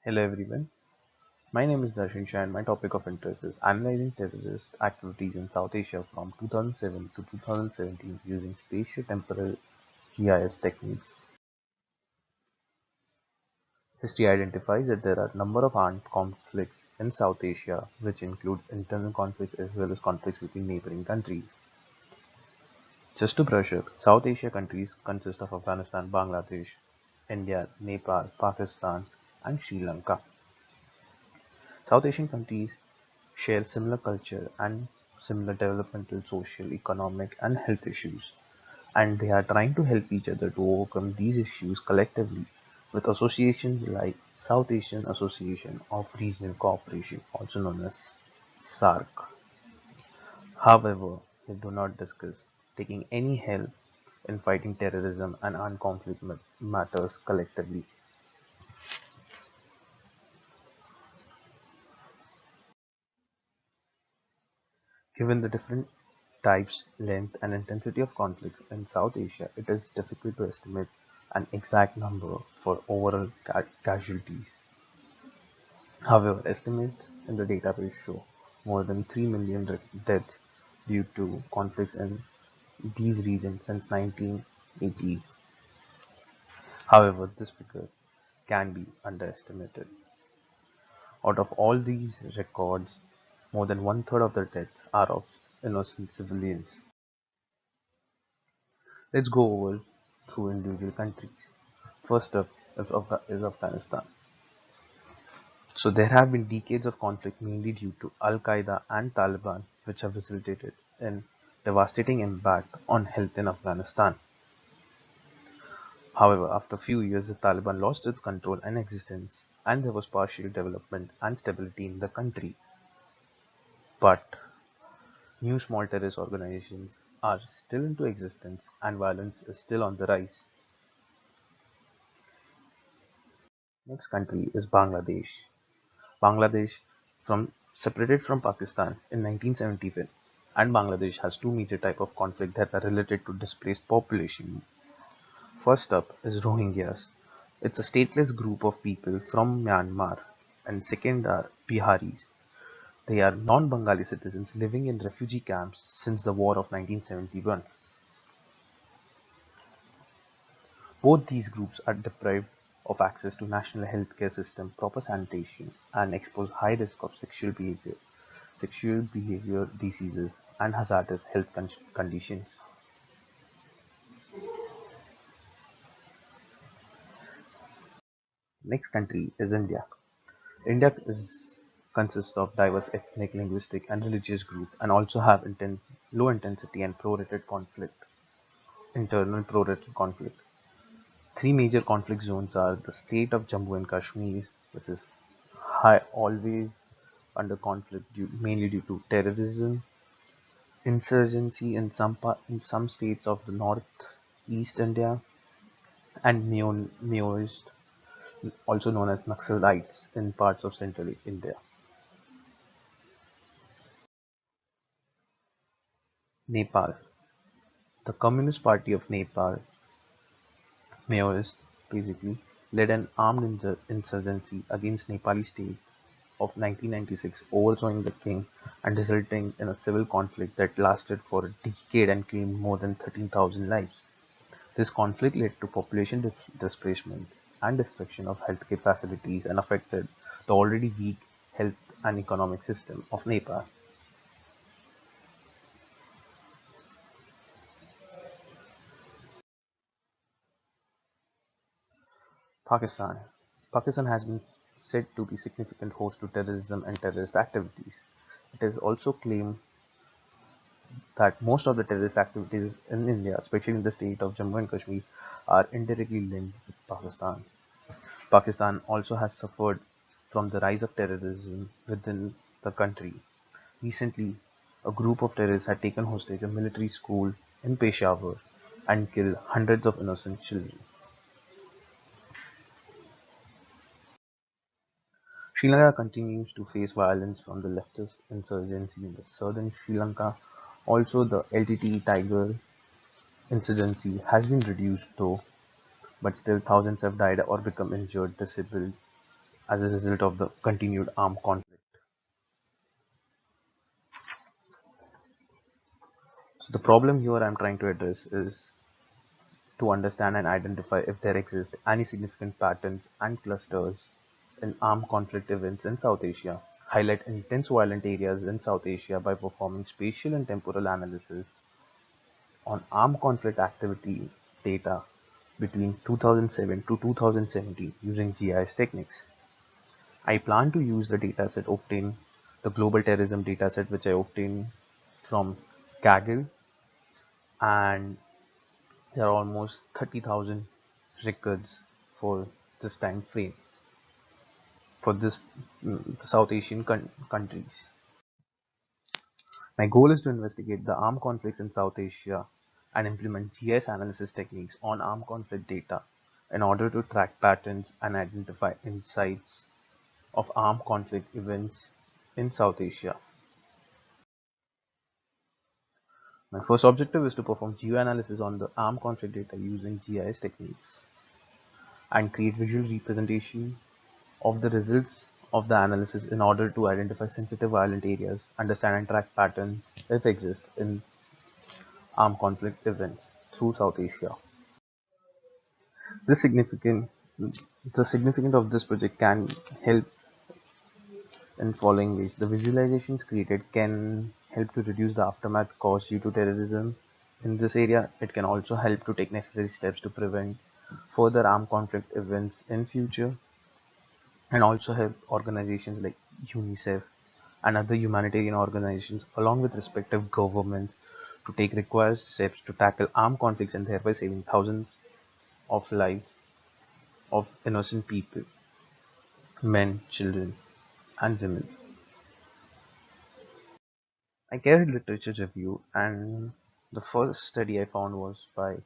Hello everyone, my name is Darshan Shah and my topic of interest is analyzing terrorist activities in South Asia from 2007 to 2017 using spatio-temporal GIS techniques. History identifies that there are a number of armed conflicts in South Asia which include internal conflicts as well as conflicts between neighboring countries. Just to brush up, South Asia countries consist of Afghanistan, Bangladesh, India, Nepal, Pakistan and Sri Lanka. South Asian countries share similar culture and similar developmental, social, economic, and health issues, and they are trying to help each other to overcome these issues collectively with associations like South Asian Association of Regional Cooperation, also known as SARC. However, they do not discuss taking any help in fighting terrorism and armed conflict matters collectively. Given the different types, length, and intensity of conflicts in South Asia, it is difficult to estimate an exact number for overall casualties. However, estimates in the database show more than 3 million deaths due to conflicts in these regions since 1980s. However, this figure can be underestimated. Out of all these records, more than one-third of the deaths are of innocent civilians. Let's go over through individual countries. First up is Afghanistan. So there have been decades of conflict mainly due to Al-Qaeda and Taliban which have resulted in devastating impact on health in Afghanistan. However, after a few years the Taliban lost its control and existence and there was partial development and stability in the country. But new small terrorist organizations are still into existence and violence is still on the rise. Next country is Bangladesh. Bangladesh from separated from Pakistan in 1971 and Bangladesh has two major types of conflict that are related to displaced population. First up is Rohingyas. It's a stateless group of people from Myanmar and second are Biharis. They are non-Bengali citizens living in refugee camps since the war of 1971. Both these groups are deprived of access to national healthcare system, proper sanitation, and expose high risk of sexual behavior diseases, and hazardous health conditions. Next country is India. India consists of diverse ethnic, linguistic, and religious groups, and also have low intensity and prorated conflict, internal prorated conflict. Three major conflict zones are the state of Jammu and Kashmir, which is always under conflict mainly due to terrorism, insurgency in in some states of the northeast India, and Maoist, also known as Naxalites, in parts of central India. Nepal. The Communist Party of Nepal, Maoist, basically, led an armed insurgency against Nepali state of 1996, overthrowing the king and resulting in a civil conflict that lasted for a decade and claimed more than 13,000 lives. This conflict led to population displacement and destruction of healthcare facilities and affected the already weak health and economic system of Nepal. Pakistan. Pakistan has been said to be significant host to terrorism and terrorist activities. It is also claimed that most of the terrorist activities in India, especially in the state of Jammu and Kashmir, are indirectly linked with Pakistan. Pakistan also has suffered from the rise of terrorism within the country. Recently, a group of terrorists had taken hostage a military school in Peshawar and killed hundreds of innocent children. Sri Lanka continues to face violence from the leftist insurgency in the southern Sri Lanka. Also, the LTTE Tiger insurgency has been reduced though, but still thousands have died or become injured, disabled as a result of the continued armed conflict. So the problem here I'm trying to address is to understand and identify if there exist any significant patterns and clusters in armed conflict events in South Asia, highlight intense violent areas in South Asia by performing spatial and temporal analysis on armed conflict activity data between 2007 to 2017 using GIS techniques. I plan to use the dataset obtained, the global terrorism dataset which I obtained from Kaggle, and there are almost 30,000 records for this time frame for this South Asian countries. My goal is to investigate the armed conflicts in South Asia and implement GIS analysis techniques on armed conflict data in order to track patterns and identify insights of armed conflict events in South Asia. My first objective is to perform geoanalysis on the armed conflict data using GIS techniques and create visual representation of the results of the analysis in order to identify sensitive violent areas, understand and track patterns if exist in armed conflict events through South Asia. This significant the significance of this project can help in following ways. The visualizations created can help to reduce the aftermath caused due to terrorism in this area. It can also help to take necessary steps to prevent further armed conflict events in future, and also help organizations like UNICEF and other humanitarian organizations along with respective governments to take required steps to tackle armed conflicts and thereby saving thousands of lives of innocent people, men, children, and women. I carried literature review, and the first study I found was by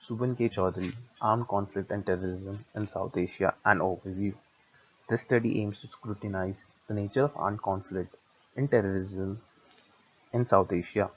Subhan K. Chaudhary, Armed Conflict and Terrorism in South Asia, an overview. This study aims to scrutinize the nature of armed conflict and terrorism in South Asia.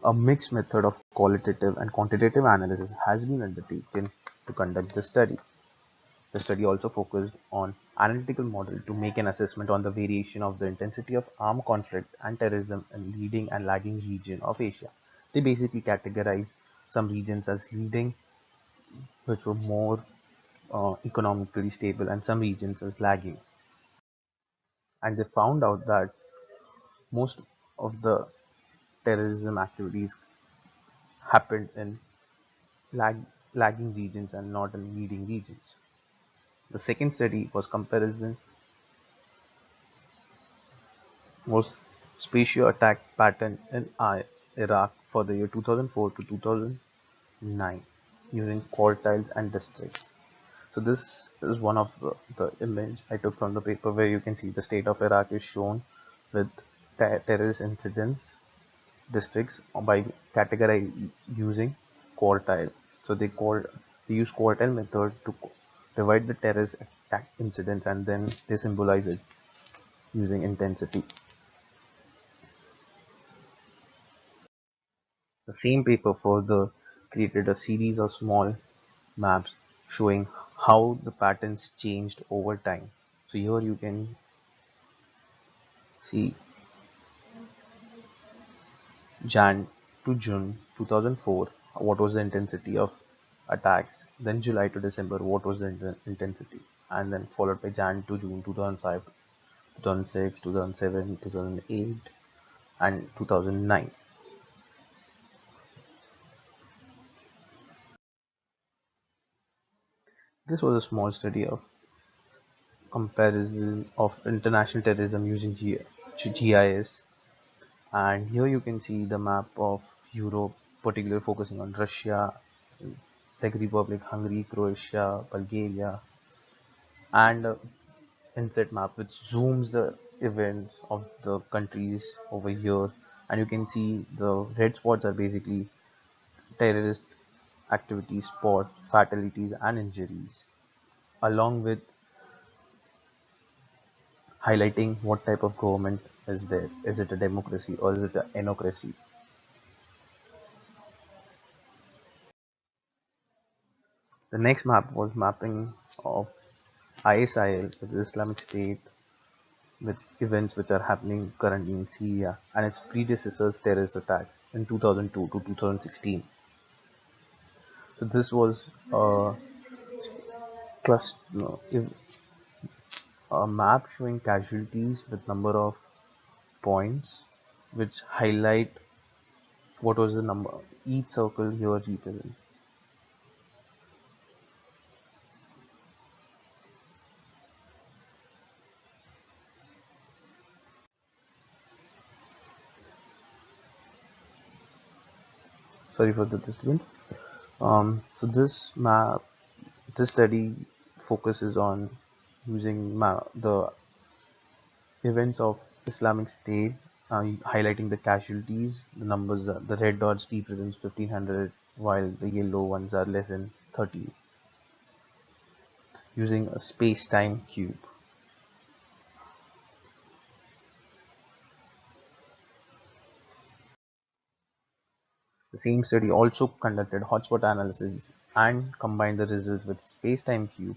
A mixed method of qualitative and quantitative analysis has been undertaken to conduct the study. The study also focused on analytical model to make an assessment on the variation of the intensity of armed conflict and terrorism in leading and lagging region of Asia. They basically categorize some regions as leading, which were more economically stable, and some regions as lagging. And they found out that most of the terrorism activities happened in lag, lagging regions and not in leading regions. The second study was spatial attack pattern in Iraq for the year 2004 to 2009 using quartiles and districts. So this is one of the image I took from the paper where you can see the state of Iraq is shown with terrorist incidents districts by categorizing using quartile. So they use quartile method to divide the terrorist attack incidents, and then they symbolize it using intensity. The same paper further created a series of small maps showing how the patterns changed over time. So here you can see Jan to June 2004, what was the intensity of attacks, then July to December, what was the intensity, and then followed by Jan to June 2005, 2006, 2007, 2008, and 2009. This was a small study of comparison of international terrorism using GIS, and here you can see the map of Europe, particularly focusing on Russia, Czech Republic, Hungary, Croatia, Bulgaria, and inset map which zooms the events of the countries over here, and you can see the red spots are basically terrorist activities, spot fatalities and injuries, along with highlighting what type of government is there. Is it a democracy or is it a anocracy? The next map was mapping of ISIL, which is Islamic State, which events which are happening currently in Syria, and its predecessors' terrorist attacks in 2002 to 2016. So this was cluster, no, a map showing casualties with number of points, which highlight what was the number each circle here represents. Sorry for the disturbance. So this study focuses on using the events of Islamic State, highlighting the casualties. The numbers, the red dots represents 1500, while the yellow ones are less than 30, using a space-time cube. The same study also conducted hotspot analysis and combined the results with space-time cube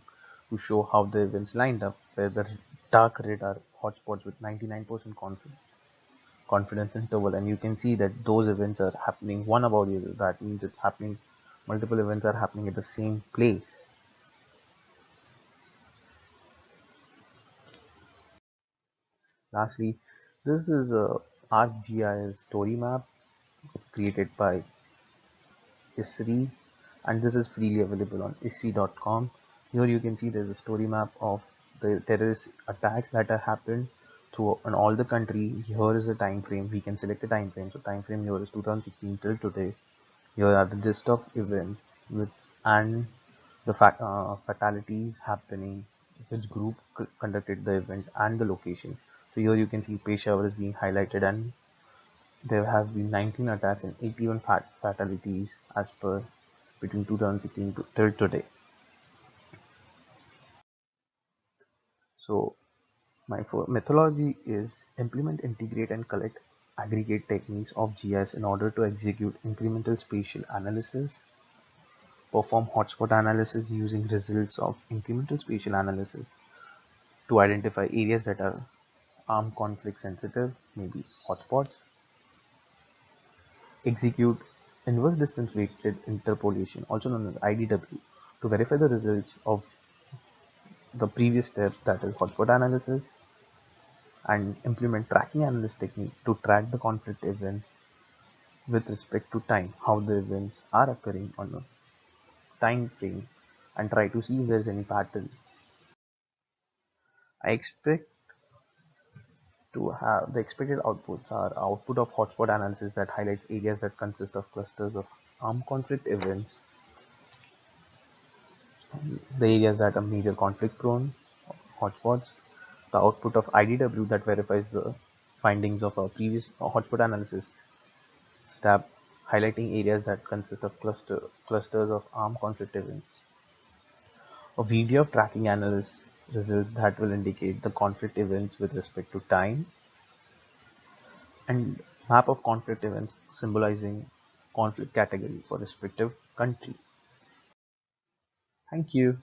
to show how the events lined up, where the dark red are hotspots with 99% confidence interval, and you can see that those events are happening one about the other. That means it's happening, multiple events are happening at the same place. Lastly, this is a ArcGIS story map created by ISRI, and this is freely available on isri.com. Here you can see there's a story map of the terrorist attacks that have happened through in all the country. Here is a time frame. We can select a time frame. So time frame here is 2016 till today. Here are the list of events with and the fatalities happening, which group conducted the event and the location. So here you can see Peshawar is being highlighted, and there have been 19 attacks and 81 fatalities as per between 2016 to till today. So my methodology is implement, integrate, and collect aggregate techniques of GIS in order to execute incremental spatial analysis, perform hotspot analysis using results of incremental spatial analysis to identify areas that are armed conflict sensitive, maybe hotspots, execute inverse distance weighted interpolation, also known as IDW, to verify the results of the previous step, that is hotspot analysis, and implement tracking analysis technique to track the conflict events with respect to time, how the events are occurring on a time frame, and try to see if there's any pattern. I expect to have the expected outputs are output of hotspot analysis that highlights areas that consist of clusters of armed conflict events, the areas that are major conflict prone hotspots, the output of IDW that verifies the findings of our previous hotspot analysis step, highlighting areas that consist of clusters of armed conflict events, a video of tracking analysis results that will indicate the conflict events with respect to time, and map of conflict events symbolizing conflict category for respective country. Thank you.